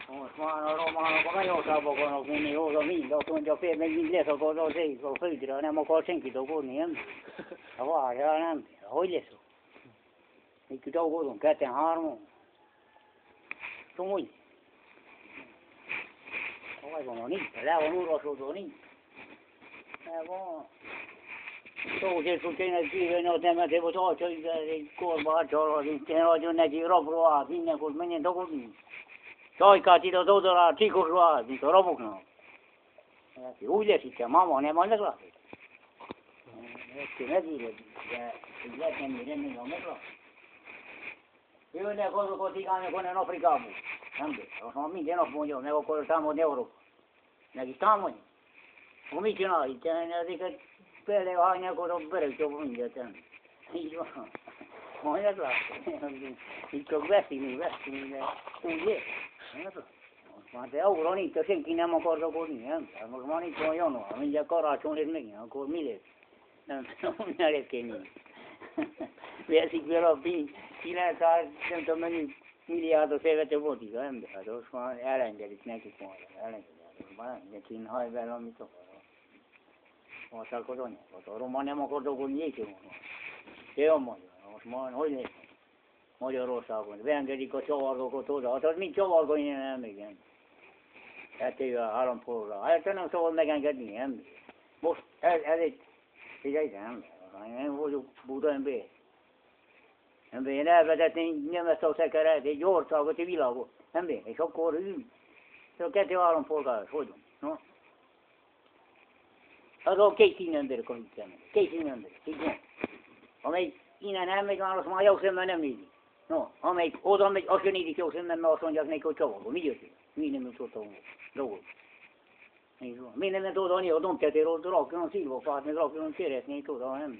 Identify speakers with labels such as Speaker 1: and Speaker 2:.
Speaker 1: Osmani Romano come io stavo con quindi io lo mi lo con già per me inglese con lo sei con freddo ne mo con sentito con niente allora ya ne oye eso e che dopo con che te harmo tu muy ôi còn ní là con nuôi rồi rồi ní có tôi cái này kia nó thêm thêm một số chơi cô bà cho thì cho này chỉ rộp rồi thì nhà cô mấy nhân đâu có gì chơi cả chỉ đâu là chỉ có rồi thì tôi rộp nó thì ui thì cái mà này mà nó là cái này gì là cái này mình không biết rồi io ne cosa ti cambia con no fricamo anche sono mi no buono ne ko stamo ne euro ne stamo come che no ne dica per le ogni cosa per che vuoi dire io ma io là il progressi mi vesti ne uje ma te euro ni to sen kinamo cordo con ni ma non ko io no mi già corra con le mie con mille non ne che ni vedi quello bi China sa 100 miliardi se avete voti, adesso era in del neanche qua, ma ne China hai bello mi to. O sa cosa ne, o romani mo cordo con niente. Io mo noi mo rosa con, venga di co ciò con tutto, o mi ciò con me. E te aron pure, te non so me che ni, mo ti dai voglio buttare be. Bene, vedete, non so se carete, io so che ti vi lago. Bene, e so corri. So che ti va un po' da solo, no? Allora che ti non der con te. Che ti non der. Ti go. Come in ana me con lo io se me mi. No, come o do me o che ni di che o se me no sono già nei cocho, mi io sì. Mi ne mi tutto. Dopo. Mi ne me tutto io non te lo che non si lo fa, ne lo che non c'era nei tutto,